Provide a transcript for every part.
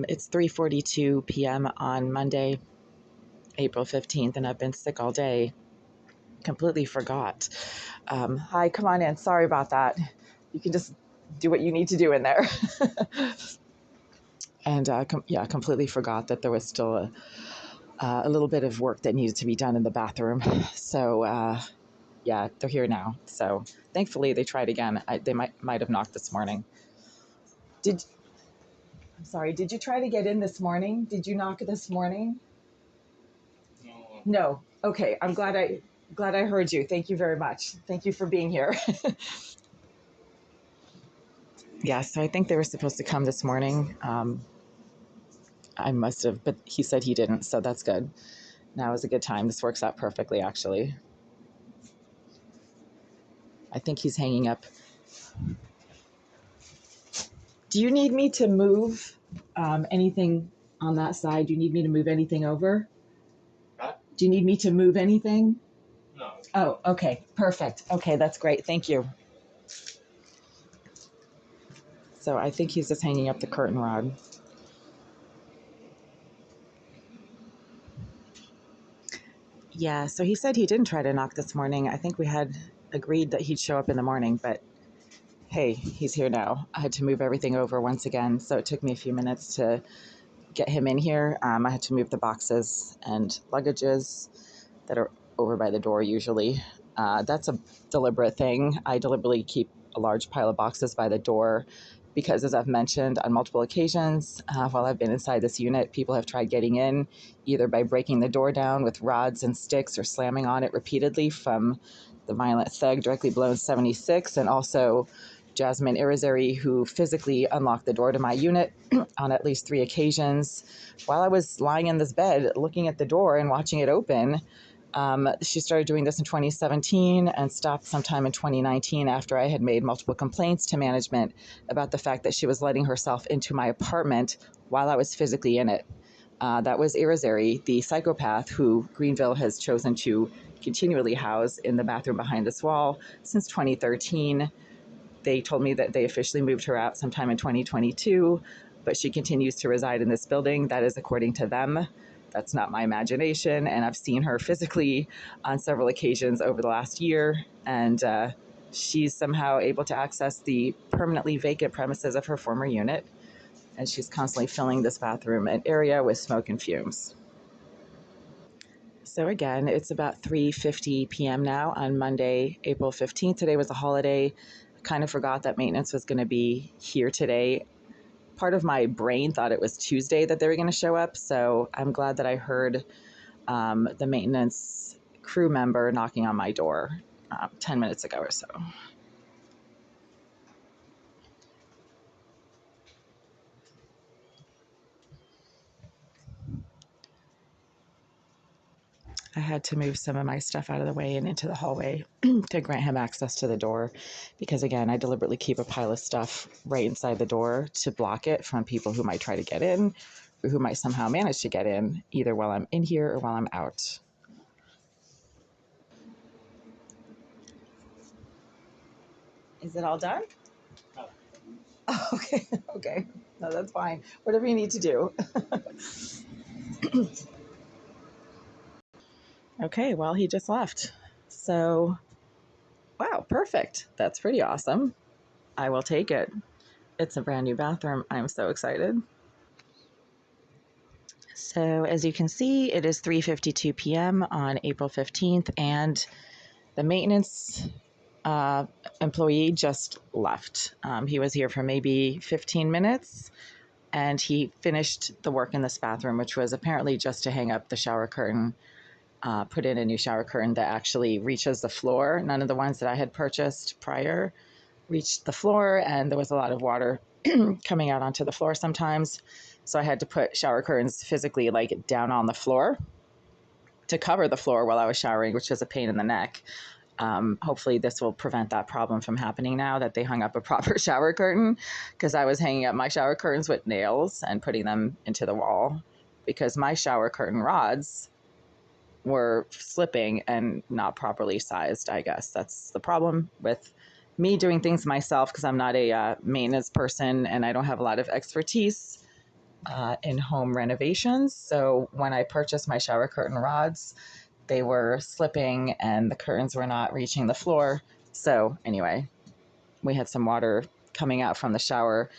It's 3:42 p.m. on Monday, April 15th, and I've been sick all day. Completely forgot. Hi, come on in. Sorry about that. You can just do what you need to do in there. And completely forgot that there was still a little bit of work that needed to be done in the bathroom. So they're here now. So thankfully they tried again. They might have knocked this morning. I'm sorry. Did you try to get in this morning? Did you knock this morning? No. Okay. I'm glad I heard you. Thank you very much. Thank you for being here. Yeah. So I think they were supposed to come this morning. I must have, but he said he didn't. So that's good. Now is a good time. This works out perfectly, actually. I think he's hanging up. Do you need me to move anything on that side? Do you need me to move anything over? Huh? Do you need me to move anything? No. Oh, okay. Perfect. Okay, that's great. Thank you. So I think he's just hanging up the curtain rod. Yeah, so he said he didn't try to knock this morning. I think we had agreed that he'd show up in the morning, but hey, he's here now. I had to move everything over once again, so it took me a few minutes to get him in here. I had to move the boxes and luggages that are over by the door usually. That's a deliberate thing. I deliberately keep a large pile of boxes by the door because, as I've mentioned on multiple occasions, while I've been inside this unit, people have tried getting in either by breaking the door down with rods and sticks or slamming on it repeatedly from the violent thug directly below 76, and also Jasmine Irizarry, who physically unlocked the door to my unit on at least 3 occasions while I was lying in this bed looking at the door and watching it open. She started doing this in 2017 and stopped sometime in 2019 after I had made multiple complaints to management about the fact that she was letting herself into my apartment while I was physically in it. That was Irizarry, the psychopath who Greenville has chosen to continually house in the bathroom behind this wall since 2013. They told me that they officially moved her out sometime in 2022, but she continues to reside in this building. That is according to them. That's not my imagination, and I've seen her physically on several occasions over the last year, and she's somehow able to access the permanently vacant premises of her former unit, and she's constantly filling this bathroom and area with smoke and fumes. So again, it's about 3:50 p.m. now on Monday, April 15th. Today was a holiday. I kind of forgot that maintenance was going to be here today. Part of my brain thought it was Tuesday that they were going to show up, so I'm glad that I heard the maintenance crew member knocking on my door 10 minutes ago or so. I had to move some of my stuff out of the way and into the hallway to grant him access to the door because, again, I deliberately keep a pile of stuff right inside the door to block it from people who might try to get in or who might somehow manage to get in, either while I'm in here or while I'm out. Is it all done? Oh, okay. Okay. No, that's fine. Whatever you need to do. Okay, well, he just left. So, wow, perfect. That's pretty awesome. I will take it. It's a brand new bathroom. I'm so excited. So as you can see, it is 3:52 p.m. on April 15th, and the maintenance employee just left. He was here for maybe 15 minutes, and he finished the work in this bathroom, which was apparently just to hang up the shower curtain, put in a new shower curtain that actually reaches the floor. None of the ones that I had purchased prior reached the floor, and there was a lot of water coming out onto the floor sometimes. So I had to put shower curtains physically like down on the floor to cover the floor while I was showering, which was a pain in the neck. Hopefully this will prevent that problem from happening now that they hung up a proper shower curtain, because I was hanging up my shower curtains with nails and putting them into the wall because my shower curtain rods were slipping and not properly sized. I guess that's the problem with me doing things myself because I'm not a maintenance person and I don't have a lot of expertise in home renovations. So when I purchased my shower curtain rods, they were slipping and the curtains were not reaching the floor. So anyway, we had some water coming out from the shower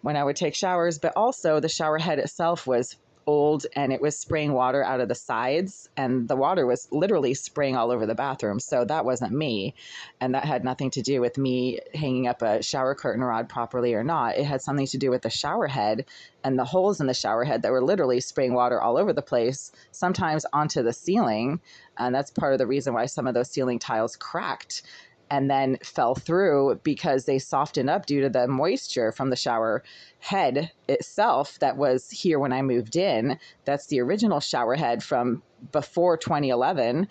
when I would take showers, but also the shower head itself was old and it was spraying water out of the sides, and the water was literally spraying all over the bathroom. So that wasn't me. And that had nothing to do with me hanging up a shower curtain rod properly or not. It had something to do with the shower head and the holes in the shower head that were literally spraying water all over the place, sometimes onto the ceiling. And that's part of the reason why some of those ceiling tiles cracked and then fell through, because they softened up due to the moisture from the shower head itself that was here when I moved in. That's the original shower head from before 2011.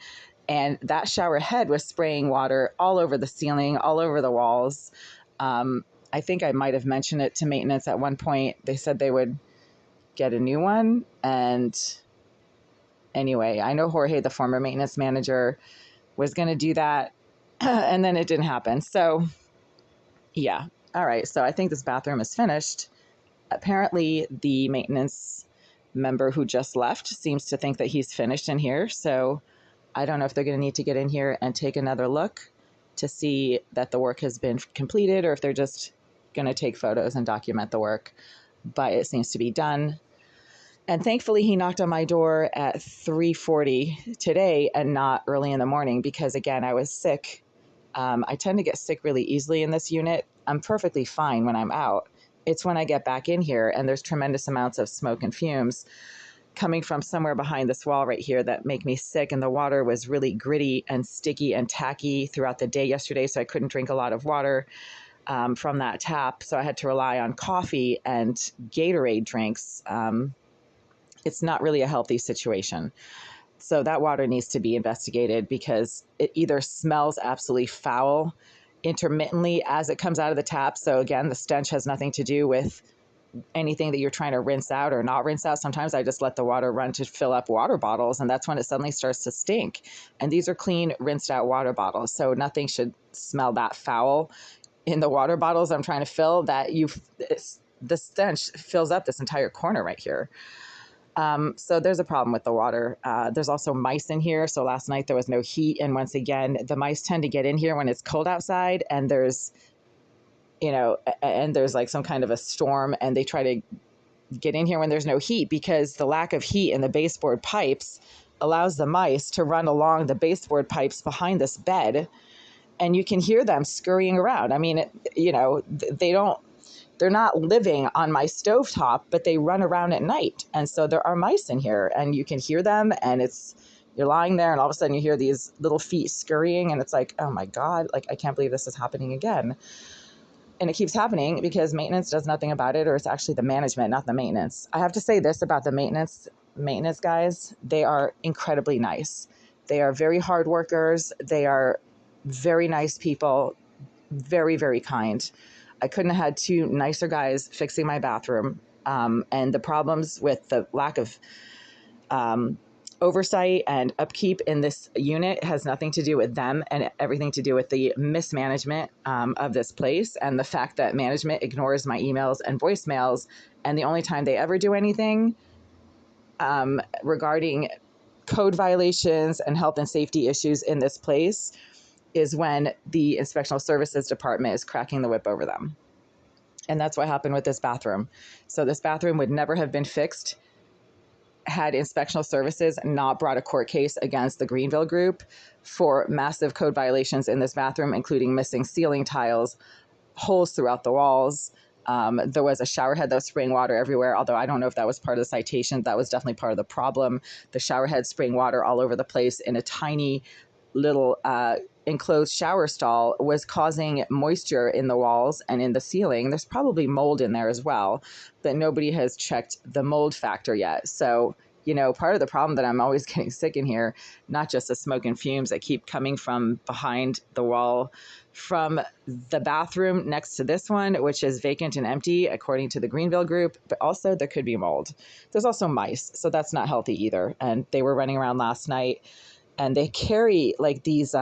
And that shower head was spraying water all over the ceiling, all over the walls. I think I might have mentioned it to maintenance at one point. They said they would get a new one. And anyway, I know Jorge, the former maintenance manager, was going to do that. And then it didn't happen. So yeah. All right. So I think this bathroom is finished. Apparently the maintenance member who just left seems to think that he's finished in here. So I don't know if they're going to need to get in here and take another look to see that the work has been completed, or if they're just going to take photos and document the work. But it seems to be done. And thankfully he knocked on my door at 3:40 today and not early in the morning, because again, I was sick. I tend to get sick really easily in this unit. I'm perfectly fine when I'm out. It's when I get back in here and there's tremendous amounts of smoke and fumes coming from somewhere behind this wall right here that make me sick. And the water was really gritty and sticky and tacky throughout the day yesterday, so I couldn't drink a lot of water from that tap. So I had to rely on coffee and Gatorade drinks. It's not really a healthy situation. So that water needs to be investigated, because it either smells absolutely foul intermittently as it comes out of the tap. So again, the stench has nothing to do with anything that you're trying to rinse out or not rinse out. Sometimes I just let the water run to fill up water bottles, and that's when it suddenly starts to stink. And these are clean, rinsed out water bottles. So nothing should smell that foul in the water bottles I'm trying to fill, that the stench fills up this entire corner right here. So there's a problem with the water. There's also mice in here. So last night there was no heat. And once again, the mice tend to get in here when it's cold outside and there's like some kind of a storm, and they try to get in here when there's no heat, because the lack of heat in the baseboard pipes allows the mice to run along the baseboard pipes behind this bed. And you can hear them scurrying around. I mean, they're not living on my stovetop, but they run around at night. And so there are mice in here, and you can hear them, and you're lying there and all of a sudden you hear these little feet scurrying, and it's like, oh my God, like, I can't believe this is happening again. And it keeps happening because maintenance does nothing about it, or it's actually the management, not the maintenance. I have to say this about the maintenance guys. They are incredibly nice. They are very hard workers. They are very nice people, very, very kind. I couldn't have had two nicer guys fixing my bathroom. And the problems with the lack of oversight and upkeep in this unit has nothing to do with them, and everything to do with the mismanagement of this place, and the fact that management ignores my emails and voicemails. And the only time they ever do anything regarding code violations and health and safety issues in this place is when the inspectional services department is cracking the whip over them. And that's what happened with this bathroom. So this bathroom would never have been fixed had inspectional services not brought a court case against the Greenville Group for massive code violations in this bathroom, including missing ceiling tiles, holes throughout the walls. There was a shower head that was spraying water everywhere, although I don't know if that was part of the citation. That was definitely part of the problem. The shower head spraying water all over the place in a tiny little enclosed shower stall was causing moisture in the walls and in the ceiling. There's probably mold in there as well, but nobody has checked the mold factor yet. So, part of the problem that I'm always getting sick in here, not just the smoke and fumes that keep coming from behind the wall, from the bathroom next to this one, which is vacant and empty, according to the Greenville Group, but also there could be mold. There's also mice, so that's not healthy either. And they were running around last night, and they carry like these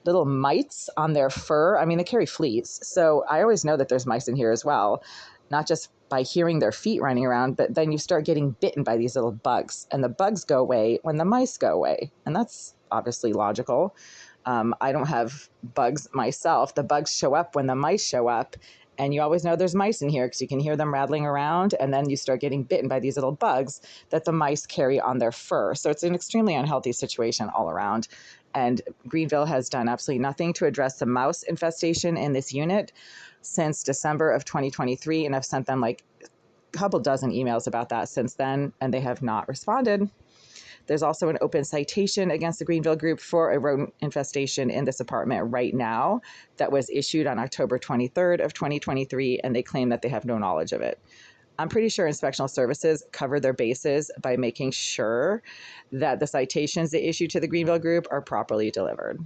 little mites on their fur. I mean, they carry fleas. So I always know that there's mice in here as well, not just by hearing their feet running around, but then you start getting bitten by these little bugs, and the bugs go away when the mice go away. And that's obviously logical. I don't have bugs myself. The bugs show up when the mice show up, and you always know there's mice in here because you can hear them rattling around, and then you start getting bitten by these little bugs that the mice carry on their fur. So it's an extremely unhealthy situation all around. And Greenville has done absolutely nothing to address the mouse infestation in this unit since December of 2023. And I've sent them like a couple dozen emails about that since then, and they have not responded. There's also an open citation against the Greenville Group for a rodent infestation in this apartment right now that was issued on October 23rd of 2023, and they claim that they have no knowledge of it. I'm pretty sure Inspectional Services cover their bases by making sure that the citations they issue to the Greenville Group are properly delivered.